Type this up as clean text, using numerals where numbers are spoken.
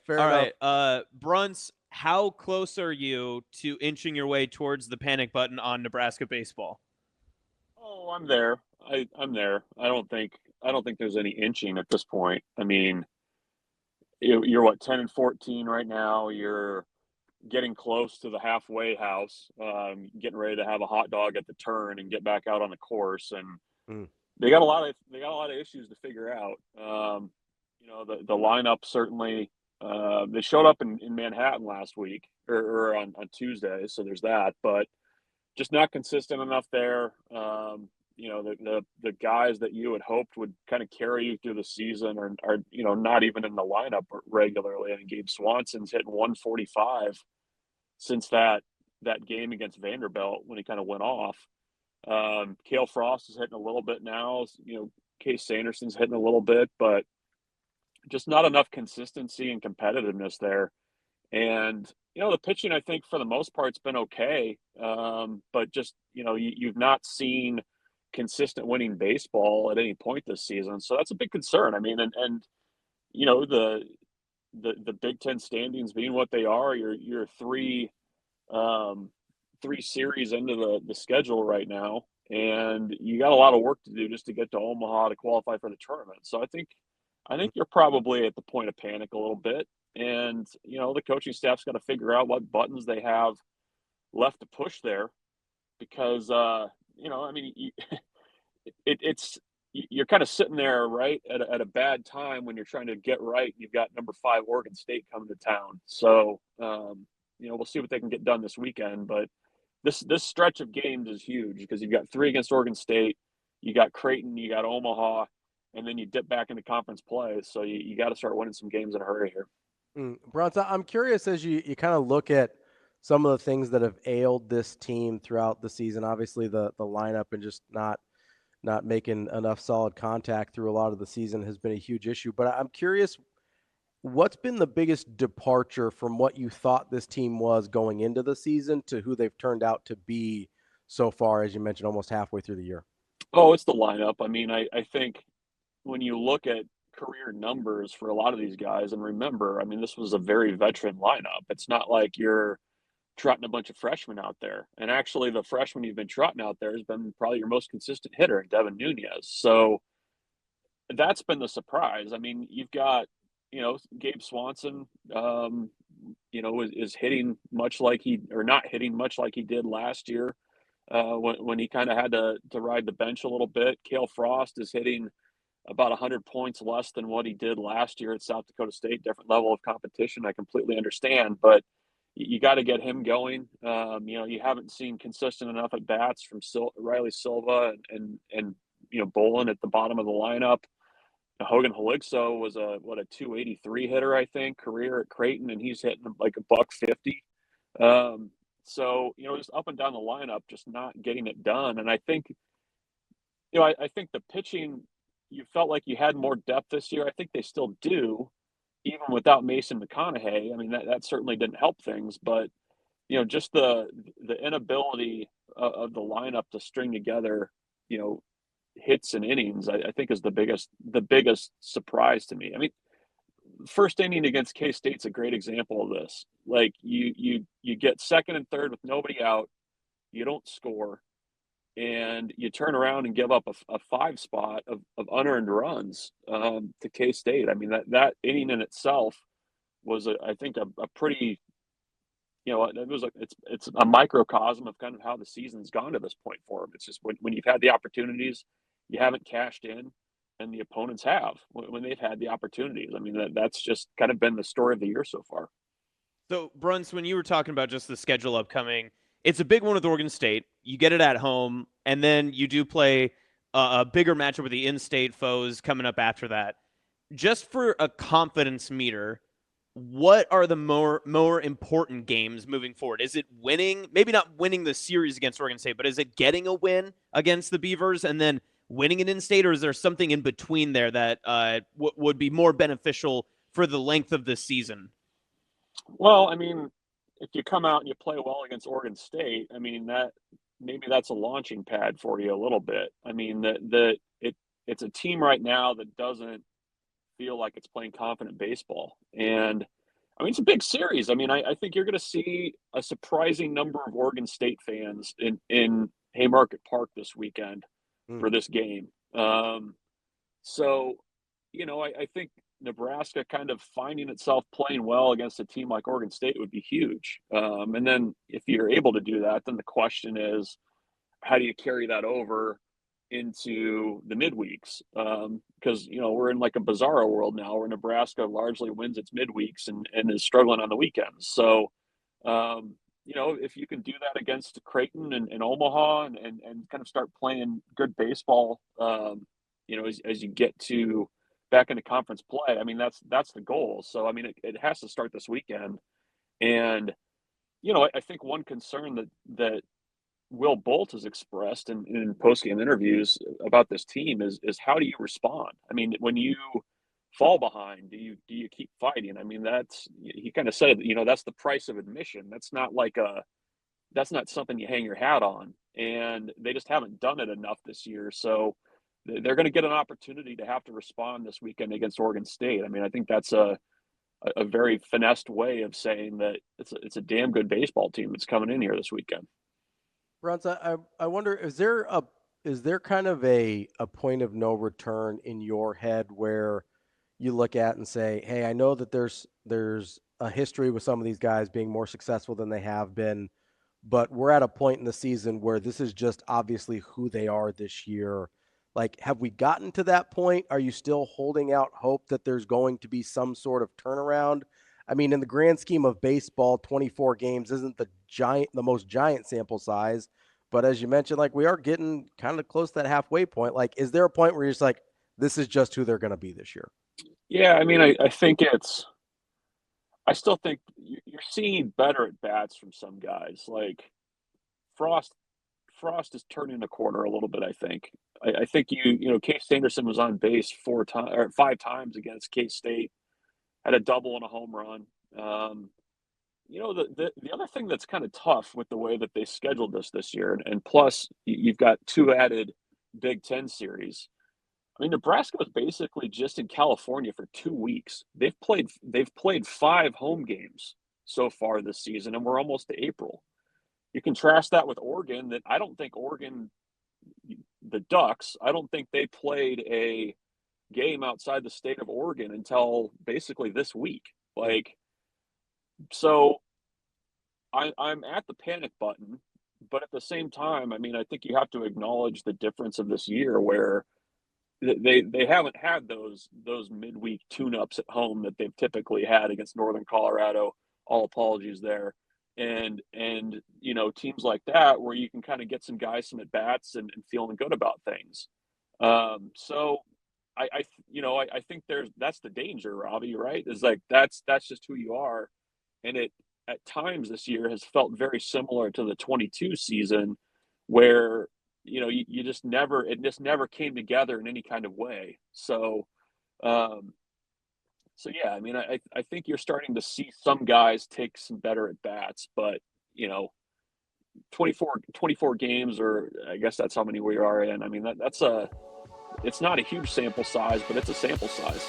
Fair All enough. right, Bruntz, how close are you to inching your way towards the panic button on Nebraska baseball? Oh, I'm there. I'm there. I don't think there's any inching at this point. I mean, you're what, 10 and 14 right now. You're getting close to the halfway house, getting ready to have a hot dog at the turn and get back out on the course. And Mm. they got a lot of issues to figure out. The lineup certainly. They showed up in Manhattan last week or on Tuesday, so there's that. But just not consistent enough there. The guys that you had hoped would kind of carry you through the season are not even in the lineup regularly. I mean, Gabe Swanson's hitting 145 since that game against Vanderbilt when he kind of went off. Kale Frost is hitting a little bit now. Case Sanderson's hitting a little bit, but just not enough consistency and competitiveness there. And the pitching, I think, for the most part, has been okay. But just you've not seen consistent winning baseball at any point this season, so that's a big concern. I mean, and the Big Ten standings being what they are, you're three series into the schedule right now, and you got a lot of work to do just to get to Omaha to qualify for the tournament. So I think you're probably at the point of panic a little bit, and the coaching staff's got to figure out what buttons they have left to push there, because I mean, it's you're kind of sitting there right at a bad time when you're trying to get right. You've got number 5 Oregon State coming to town, so we'll see what they can get done this weekend. But this stretch of games is huge because you've got 3 against Oregon State, you got Creighton, you got Omaha, and then you dip back into conference play. So you got to start winning some games in a hurry here. Bruntz, I'm curious as you kind of look at some of the things that have ailed this team throughout the season. Obviously, the lineup and just not making enough solid contact through a lot of the season has been a huge issue. But I'm curious, what's been the biggest departure from what you thought this team was going into the season to who they've turned out to be so far, as you mentioned, almost halfway through the year? Oh, it's the lineup. I mean, I think when you look at career numbers for a lot of these guys, and remember, I mean, this was a very veteran lineup. It's not like you're trotting a bunch of freshmen out there. And actually, the freshman you've been trotting out there has been probably your most consistent hitter, Devin Nunez. So that's been the surprise. I mean, you've got, Gabe Swanson, is hitting much like or not hitting much like he did last year when he kind of had to ride the bench a little bit. Kale Frost is hitting about 100 points less than what he did last year at South Dakota State. Different level of competition. I completely understand, but you got to get him going. You haven't seen consistent enough at bats from Riley Silva and Bolin at the bottom of the lineup. Hogan Halixo was a 283 hitter, I think, career at Creighton, and he's hitting like $150. So just up and down the lineup, just not getting it done. And I think I think the pitching, you felt like you had more depth this year. I think they still do, even without Mason McConaughey. I mean, that certainly didn't help things, but just the inability of the lineup to string together, hits and innings, I think is the biggest surprise to me. I mean, first inning against K-State's a great example of this. Like you get second and third with nobody out, you don't score, and you turn around and give up a 5 spot of unearned runs to K-State. I mean, that inning in itself was I think a pretty, it's a microcosm of kind of how the season's gone to this point for them. It's just when you've had the opportunities, you haven't cashed in, and the opponents have when they've had the opportunities. I mean, that's just kind of been the story of the year so far. So, Bruntz, when you were talking about just the schedule upcoming, it's a big one with Oregon State. You get it at home, and then you do play a bigger matchup with the in-state foes coming up after that. Just for a confidence meter, what are the more important games moving forward? Is it winning, maybe not winning the series against Oregon State, but is it getting a win against the Beavers and then winning an in-state, or is there something in between there that would be more beneficial for the length of this season? Well, I mean, if you come out and you play well against Oregon State, I mean maybe that's a launching pad for you a little bit. I mean it's a team right now that doesn't feel like it's playing confident baseball, and I mean, it's a big series. I mean, I think you're going to see a surprising number of Oregon State fans in Haymarket Park this weekend Hmm. for this game. So, I think Nebraska kind of finding itself playing well against a team like Oregon State would be huge. And then if you're able to do that, then the question is, how do you carry that over into the midweeks? Because we're in like a bizarro world now where Nebraska largely wins its midweeks and is struggling on the weekends. So, if you can do that against Creighton and Omaha and kind of start playing good baseball, as you get to back into conference play, I mean that's the goal. So I mean it has to start this weekend, and I think one concern that Will Bolt has expressed in post game interviews about this team is how do you respond? I mean, when you fall behind, do you keep fighting? I mean, he kind of said, that's the price of admission. That's not something you hang your hat on, and they just haven't done it enough this year. So they're going to get an opportunity to have to respond this weekend against Oregon State. I mean, I think that's a very finessed way of saying that it's a damn good baseball team that's coming in here this weekend. Bruntz, I wonder, is there kind of a point of no return in your head where you look at and say, hey, I know that there's a history with some of these guys being more successful than they have been, but we're at a point in the season where this is just obviously who they are this year. Like, have we gotten to that point? Are you still holding out hope that there's going to be some sort of turnaround? I mean, in the grand scheme of baseball, 24 games isn't the most giant sample size, but as you mentioned, like we are getting kind of close to that halfway point. Like, is there a point where you're just like, this is just who they're going to be this year? Yeah, I mean, I think I still think you're seeing better at bats from some guys. Like Frost, Frost is turning the corner a little bit. I think. I think Case Sanderson was on base 4 times or 5 times against K State, had a double and a home run. The other thing that's kind of tough with the way that they scheduled this year, and plus you've got 2 added Big Ten series. I mean, Nebraska was basically just in California for 2 weeks. They've played 5 home games so far this season, and we're almost to April. You contrast that with Oregon. That I don't think Oregon, the Ducks, I don't think they played a game outside the state of Oregon until basically this week. Like, so I'm at the panic button, but at the same time, I mean, I think you have to acknowledge the difference of this year where they haven't had those midweek tune-ups at home that they've typically had against Northern Colorado. All apologies there. And teams like that where you can kind of get some guys some at bats and feeling good about things. So I think that's the danger, Ravi, right? Is like that's just who you are. And it at times this year has felt very similar to the 22 season where you just never came together in any kind of way. Um, so yeah, I mean, I think you're starting to see some guys take some better at bats, but you know, 24 games, or I guess that's how many we are in. I mean, it's not a huge sample size, but it's a sample size.